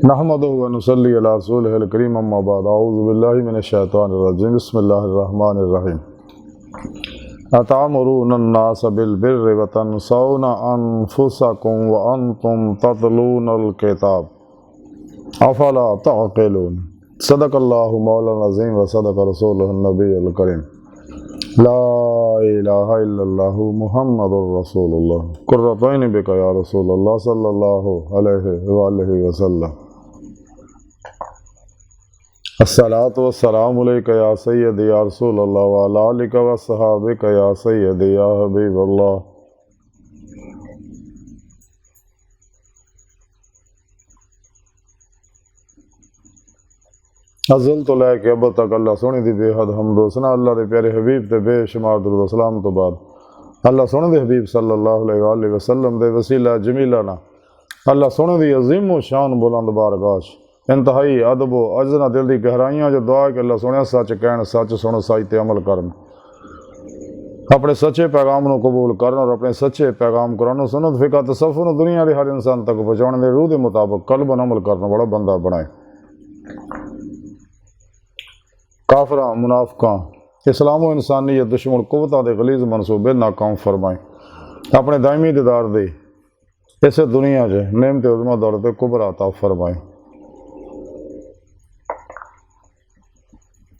नहमदुहु व नुसल्ली अला रसूलिहिल करीम अम्मा बाद अऊज़ु बिल्लाहि मिनश शैतानिर रजीम बिस्मिल्लाहिर रहमानिर रहीम अतामुरूना अन्नास बिल बिर्रि व तंसौना अनफुसकुम व अंतुम ततलूनल किताब अफला तअक़िलून सदक़ल्लाहु मौलाना अज़ीम व सदक़ रसूलुहुन नबियुल करीम ला इलाहा इल्लल्लाहु मुहम्मदुर रसूलुल्लाह कुर्रतु ऐनी बिका या रसूलल्लाह सल्लल्लाहु अलैहि व आलिहि वसल्लम अस्सलातु वस्सलामु अलैका या सय्यदी या रसूलल्लाह व अला आलिका व अस्हाबिका या सय्यदी या हबीबल्लाह। अज़ल तो लैके अब तक अल्लाह सोने दी बेहद हमदो सना अल्लाह दे प्यारे हबीब ते बेशुमार दुरूद सलाम तो बाद अल्लाह सोने दे हबीब सल्लल्लाहु अलैहि वसल्लम दे वसीला जमीला ना अल्लाह सोने दी अजीम व शान बुलंद बारगाह इंतहाई अदब व अजना दिल दी गहराइयां जो दुआ कि अल्लाह सोने सच कहन सच सुन सच ते अमल करन अपने सच्चे पैगाम को कबूल करन और अपने सच्चे पैगाम कुरान सुन्नत फिक़ह तसव्वुफ़ दुनिया के हर इंसान तक पहुँचाने दे रूह के मुताबिक कल्बन अमल करने वाला बंदा बनाए। काफरा मुनाफिकां इस्लाम व इंसानियत दुश्मन कुव्वतां दे गलीज़ मनसूबे नाकाम फरमाए अपने दायमी दीदार दे इस दुनिया च नेमत उज़्मा दौलत कुबरा अता फरमाए।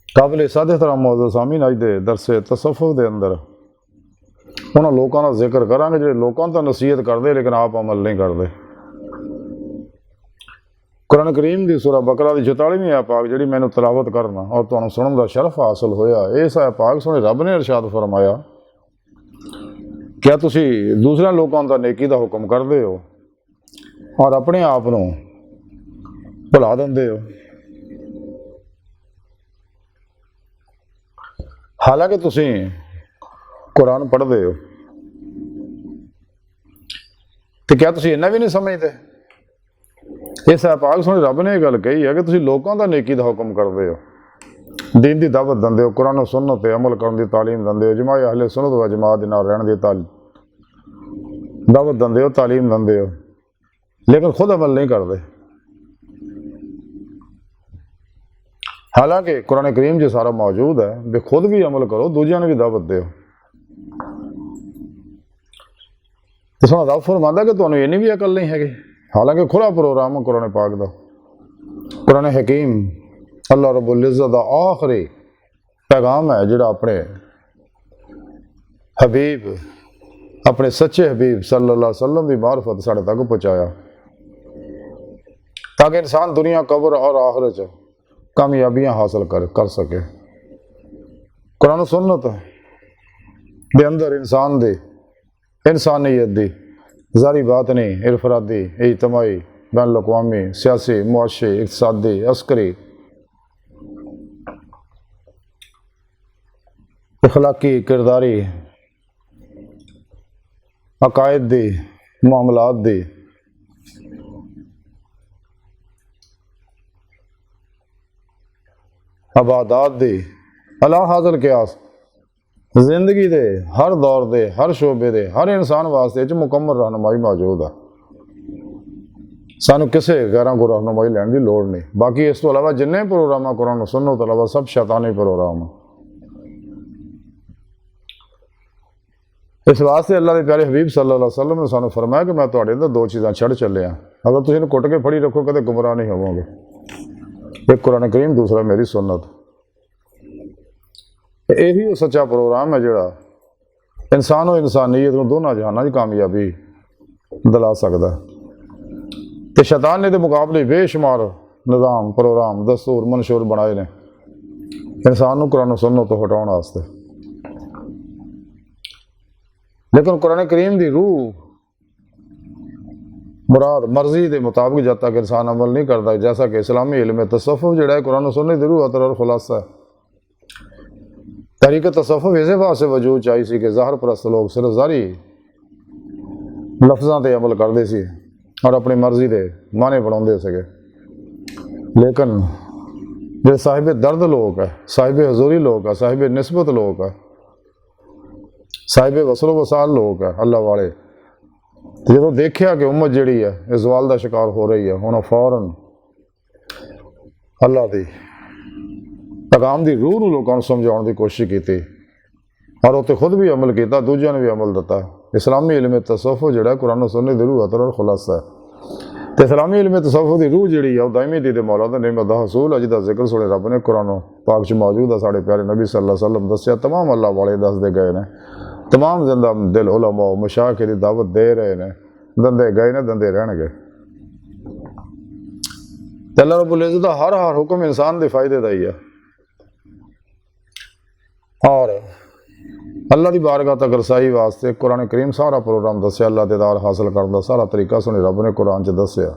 काबिल सादे तरह मौजूद सामीन अज दे दरसे तसव्वुफ़ दे अंदर उन्होंने लोगों का जिक्र करांगे जो लोगों तो नसीहत करते लेकिन आप अमल नहीं करते। कुरान करीम की सूरह बकरा की 44वीं आयत पाक जी मैंने तलावत करना और तुहानू सुनने का शरफ हासिल होया इस आयत पाक सुने रब ने इरशाद फरमाया क्या तुसी दूसरे लोगों का नेकी का हुक्म करते हो और अपने आप को भुला देंदे हो। हालांकि तुसी कुरान पढ़ते हो तो क्या तुसी इन्ना भी नहीं समझते। इस पाक सुने रब ने गल कही है कि तुसी लोगों का नेकी का हुक्म करते हो दीन की दावत देंदे हो कुरान सुन्नत ते अमल करने की तालीम देंदे हो जमात अहले सुन्नत व जमात दे नाल रहने की दावत देंदे हो तालीम देंदे हो लेकिन खुद अमल नहीं करते। हालांकि कुरान करीम जो सारा मौजूद है भी खुद भी अमल करो दूजिया ने भी दावत दो तो सोना रब फरमांदा कि तुहानू इन्नी भी अकल नहीं हैगी। हालांकि खुला प्रोग्राम है कुरान पाक दा कुरान हकीम अल्लाह रब्बुल इज़्ज़त दा आखिरी पैगाम है जिहड़ा अपने हबीब अपने सच्चे हबीब सल्लल्लाहु अलैहि वसल्लम की मार्फत साढ़े तक पहुँचाया ताकि इंसान दुनिया कब्र और आखिरत च कामयाबियां हासिल कर सके। कुरान सुन्नत दे अंदर इंसान दे इंसानियत दी ज़ारी बात नहीं इरफरादी इज्तमाई बैन अक़वामी सियासी मुआशी इक़्तिसादी अस्करी अखलाकी किरदारी अकायद दी मामलात दी आबादात दी अला हाज़िल क़ियास जिंदगी दे हर दौर दे हर शोबे दे हर इंसान वास्ते मुकम्मल रहनुमाई मौजूद है। सानू किसी गैरों को रहनुमाई लैन की लोड़ नहीं। बाकी इस तो अलावा जिन्ने प्रोग्राम कुरान सुन्नत तो अलावा सब शैतानी प्रोग्राम है। इस वास्ते अल्लाह के प्यारे हबीब सल्लल्लाहु अलैहि वसल्लम ने सानू फरमाया कि मैं तुहाडे अंदर दो चीज़ां छड़ चलिया अगर तुसीं इन्हूं कुट के फड़ी रखो कदे गुमराह नहीं होवोगे। एक कुरान करीम दूसरा मेरी सुन्नत यही सच्चा प्रोग्राम है जोड़ा इंसान और इंसानियत को दोनों जहानों की कामयाबी दिला सकता है। तो शैतान ने तो मुकाबले बेशुमार निज़ाम प्रोग्राम दस्तूर मंशूर बनाए ने इंसान को कुरान सुन्नत तो हटाने वास्ते लेकिन कुरान करीम की रूह मुराद मर्जी के मुताबिक जब तक इंसान अमल नहीं करता जैसा कि इस्लामी इल्म तसव्वुफ़ जोड़ा है कुरान सुन्नत की रूह अतर और खुलासा है। तरीक़े तसव्वुफ़ इस वास्ते वजूद चाहिए सी कि ज़ाहिर परस्त लोग सिर्फ ज़ारी लफ्ज़ों पर अमल करते सी और अपनी मर्जी के माने बनाते सके लेकिन जो साहिब दर्द लोग है साहिब हजूरी लोग है साहिब निस्बत लोग है साहिब वसलो वसाल लोग है अल्लाह वाले जो देखा कि उम्मत जी है इस जवाल का शिकार हो रही है उन्होंने फौरन अल्लाह की पैगाम की रूह लोगों को समझाने की कोशिश की और उत्ते खुद भी अमल किया, दूजिया ने भी अमल दिता। इस्लामी इल्म तसव्वुफ जिहड़ा कुरान सुन्नत दी रूह अतर खुलासा है। तो इस्लामी इल्म तसव्वुफ की रूह जिहड़ी है दायमी दी मौला दा नेमत दा हसूल है, जिहदा जिक्र सोने रब ने कुरान पाक च मौजूद है। साढ़े प्यारे नबी सल्लल्लाहु अलैहि वसल्लम दस्या, तमाम अल्लाह वाले दसदे गए ने, तमाम जिंदा दिल उलमा मशाइख की दावत दे रहे हैं, दंदे गए ने दंदे रहणगे। अल्लाह रब्बुल इज्जत दा हर हुक्म इंसान के फायदे का ही है और अल्लाह की बारगाह तक रसाई वास्ते कुरान करीम सारा प्रोग्राम दस्या। अल्लाह दीदार हासिल करने का सारा तरीका सुने रब ने कुरान च दस्या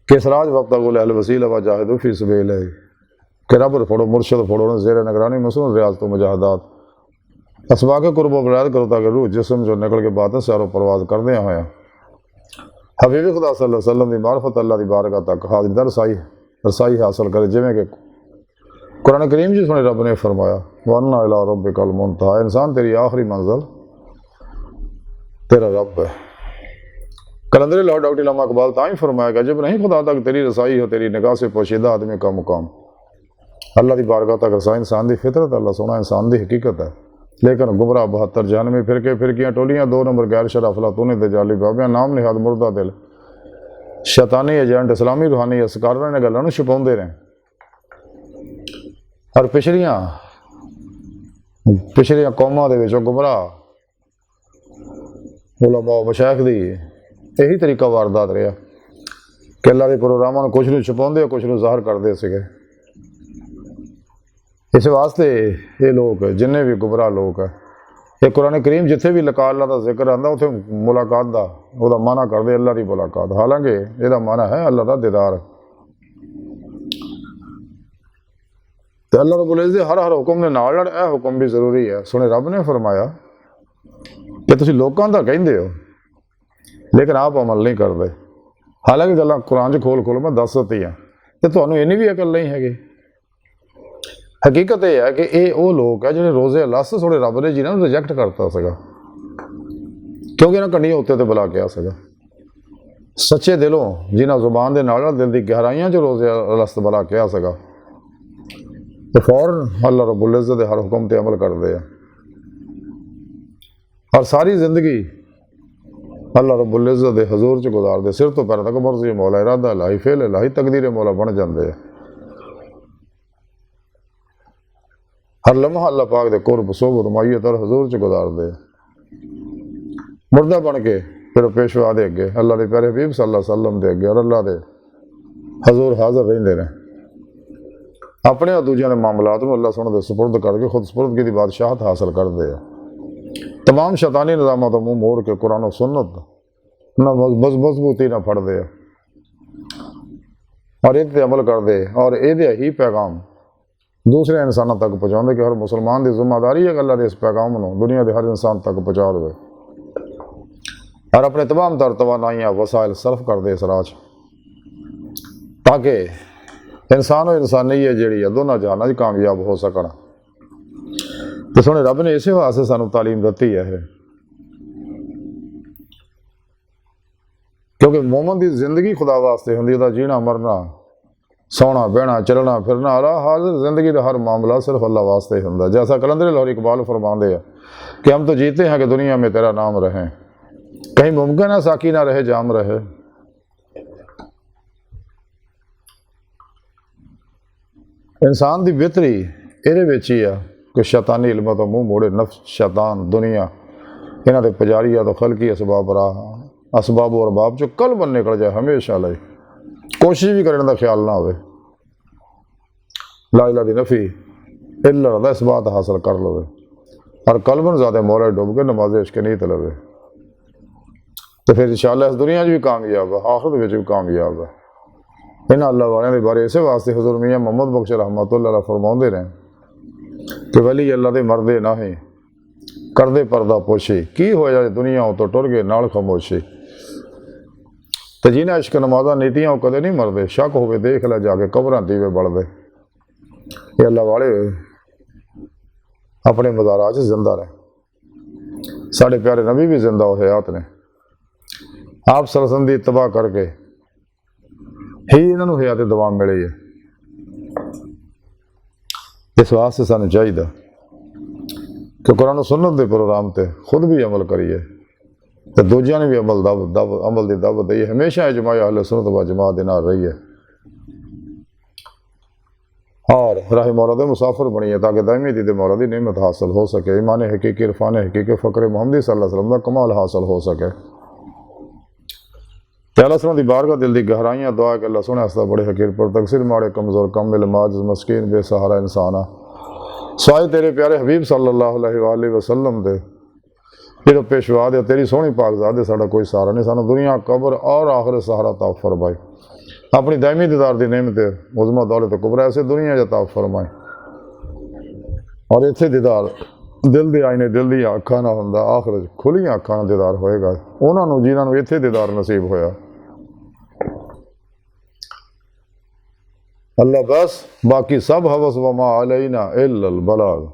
कि सराज वक्त गुल अहल वसीला व जाहिदू फी सबील है कि रब फोड़ो मुर्शद फोड़ो ज़ेर निगरानी मसरूर रियाज तो मुजाहदात असबा के कुर्बो बराद करो ताकि रूह जिसम जो निकल के बात है सैरो परवाज करदे होया हबीब खुदा सल्लल्लाहु अलैहि वसल्लम की मार्फत अल्लाह की बारगाह तक हाजिर रसाई हासिल करे। जिमें कि कुरान करीम जी सुने रब ने फरमाया वन्ना इला रब्बिकल मुंतहा, इंसान तेरी आखिरी मंजिल तेरा रब है। कलंदर लाहौर डॉक्टर इलामा इकबाल ताई फरमाया जब नहीं खुदा तक तेरी रसाई हो, तेरी निगाह से पोशीदा आदमी का मुकाम। अल्लाह की बारगाह तक रसाई इंसान की फितरत, अल्लाह सोना इंसान की हकीकत है। लेकिन गुमराह 72 जानवे फिरके फिरकियाँ टोलियाँ 2 नंबर गैर शरा फलातून दजाली बाबियाँ नाम निहाद मुर्दा दिल शैतानी एजेंट इस्लामी रूहानी असकारां ने गल्लां नूं छुपाउंदे रहे और पिछलियां कौमां दे विचों गुमराह उलमा मशाइख दी यही तरीका वारदात रहा कि अल्लाह के प्रोग्रामां नूं कुछ नूं छुपाउंदे कुछ नूं ज़ाहिर करते सीगे। इस वास्ते ये लोग जिन्ने भी गुमराह लोग है ये कुरान करीम जिथे भी लका अल्लाह का जिक्र आंदा उत्थे मुलाकात का वह माना करते अल्लाह की मुलाकात, हालांकि यदा माना है अल्लाह का दीदार। तो अल्लाह रब्बुल इज्जत हर हुक्म के नाल यह हुक्म भी जरूरी है। सुने रब ने फरमाया कि तुसीं लोकां दा कहिंदे हो लेकिन आप अमल नहीं करते। हालांकि गल्लां कुरान च खोल मैं दस दित्तियां ते तुहानूं इन्नी भी अकल नहीं हैगी। हकीकत यह है कि ये वो लोग है जिन्हें रोज़े अलास थोड़े रब ने जिन्होंने रिजेक्ट करता सगा क्योंकि इन्होंने कंडियां उत्ते तो बुला के सगा सच्चे दिलों जिन्हें जुबान के नाल दिल की गहराइयां जो रोज़े अलास बुला के सगा तो फौरन अल्लाह रब्बुल इज्जत के हर हुक्म पर अमल करते हैं और सारी जिंदगी अल्लाह रब्बुल इज्जत के हजूर च गुजारते। सिर तो पैर तक मर्जी मौला इरादा लाही फेल लाही तकदीर मौला बन जाते हैं। हर लम्हा अल्लाह पाक दे कुर्ब सोबत मायत और हजूर च गुजारते मुर्दा बन के फिर पेशवा दे अगे अल्लाह के प्यारे हबीब सल्लल्लाहु अलैहि वसल्लम दे अगे और अल्लाह के हजूर हाजिर रहंदे ने। अपने और दूजिया के मामलात में अल्लाह सोने सुपुर्द करके खुद सुपुर्दगी की बादशाहत हासिल करते हैं। तमाम शैतानी निज़ामों तो मुँह मोड़ के कुरान और सुन्नत ना मजबूती ना फड़ते और ये अमल करते और ये ही पैगाम दूसरे इंसानों तक पहुँचाते कि हर मुसलमान की जिम्मेदारी है कि अल्लाह के इस पैगाम को दुनिया के हर इंसान तक पहुँचा दे और अपने तमाम तर तवानाइयाँ वसाइल सर्फ कर दे इस राह ताकि इंसान और इंसानी है जी दोनों जहाना कामयाब हो सकन। तो सुने रब ने इस वास्ते सानू तालीम दी है क्योंकि मोमन की जिंदगी खुदा वास्ते होंदी है, जीना मरना सोना बहना चलना फिरना हर जिंदगी का हर मामला सिर्फ अल्लाह वास्ते ही होंदा। जैसा कलंदर लाहौर इकबाल फरमाते हैं कि हम तो जीते हैं कि दुनिया में तेरा नाम रहे, कहीं मुमकिन है साकी ना रहे जाम रहे। इंसान की बिहतरी ये ही है कि शैतानी इल्म तो मुँह मोड़े, नफ्स शैतान दुनिया इन्हों के पुजारी तो खलकी असबाब और अरबाब चो कल बन निकल जाए हमेशा लाई कोशिश भी करने का ख्याल ना हो। ला इलाहा दी नफी इल्ला दा इस बात हासिल कर लवे और कलबन ज़्यादा मौला डूब के नमाज इश्क नहीं तलवे तो फिर इंशाअल्लाह इस दुनिया भी कामयाब है आखिरत भी कामयाब है। इन्होंने अल्लाह वाले के बारे इस वास्ते हज़रत मियाँ मोहम्मद बख्श रहमतुल्लाह फरमाते रहे कि वली अल्लाह दे मरदे ना ही करदे पर्दा पोशी की हो जाए दुनिया तो टुर गए नाल खामोशी। तो जिन्हें इश्क नमाजा नीतियाँ वो कदे नहीं मरते, शक होवे देख ला जाके कबरां दीवे बढ़ते। ये अल्लाह वाले अपने मज़ारात जिंदा रहे। साढ़े प्यारे नबी भी जिंदा हो हयात ने आप सरसंदी तबाह करके ही इन्हों हयात दवा मिली है। इस वास्ते सानू चाहिए कि कुरान सुन्नत के प्रोग्राम से खुद भी अमल करिए तो दूजिया ने भी अमल अमल की दावत दी। हमेशा इजमा अहले सुन्नत व जमात के नाल रही है और राह मौला दे मुसाफिर बनी है ताकि दायमी दी मौला की नेमत हासिल हो सके, ईमान हकीकी इरफान हकीकी फ़क्र मुहम्मदी सल्लल्लाहु अलैहि वसल्लम का कमाल हासिल हो सके। अल्लाह सुना दी बारगाह दिल की गहराइयाँ दुआ कि अल्लाह सुने हसदा बड़े हकीर पर तकसीर माड़े कमज़ोर कम माजिज़ मस्कीन बेसहारा इंसान आ स्वाए तेरे प्यारे हबीब सल्लल्लाहु अलैहि वसल्लम दे जो पेशवा दे तेरी सोहनी पाकज़ात साडा कोई सहारा नहीं, सानू दुनिया कबर और आखिरत सहारा ताब फरमाए। अपनी दायमी दीदार की नेमत उज़मा दौलत कुबरा ऐसे दुनिया जा ताब फरमाए और इत्थे दीदार दिल के आईने दिल दी अखां नाल हुंदा, आखिरत खुलियां अखां नाल दीदार होएगा उन्होंने जिन्होंने इत्थे दीदार नसीब होया। अल्लाह बस बाकी सब हवस वमा अलैना इल्लल बलाग।